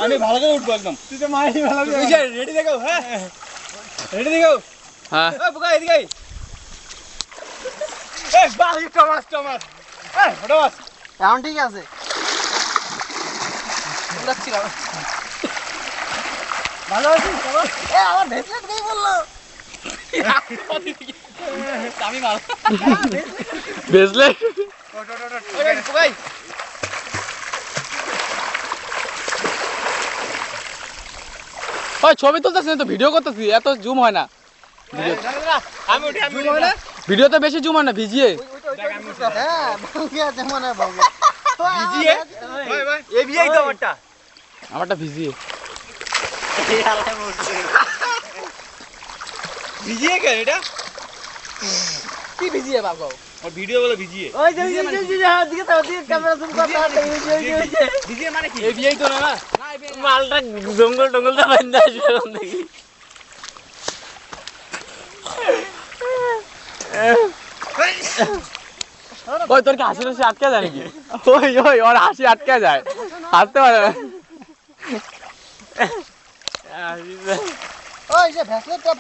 আমি ভালো করে উঠবো একদম। তুই তো মারি ভালো করে। রেডি দেখো, হ্যাঁ রেডি দেখো। হ্যাঁ বুকা এদিকে। এই বাহ টমাস টমাস। এই টমাস। এখন ঠিক আছে। উড়াচ্ছিলাম। ভালো আছিস টমাস? এ আমার ভেসলেট কে বললো? আমি মার। বেজলে ওই বুকাই। ওই ছবি তুলতেছি না তো ভিডিও করতেছি, এত জুম হয় না। আমি উঠি আমি উঠি। ভিডিওতে বেশি জুম হয় না, ভিজিয়ে। হ্যাঁ ভাঙ্গি আছে মনে হয় ভাঙ্গি। ভিজিয়ে? ভাই ভাই এই বিয়েই তো আমারটা। আমারটা ভিজিয়ে। ভিজিয়ে কে এটা? কি ভিজিয়ে বাবা? আর ভিডিও বলে ভিজিয়ে। ওই যে দিকে তো দিকে ক্যামেরা জুম করতে হবে। ভিজিয়ে মানে কি? এই বিয়েই তো না। মালটা জঙ্গল টঙ্গল তো বান্ধা আছে এখন দেখি। ওই তোর কি হাসি হাসি আটকে যায় নাকি? ওই ওই ওর হাসি আটকে যায়, হাসতে পারে না। ওই যে ভেসলেটটা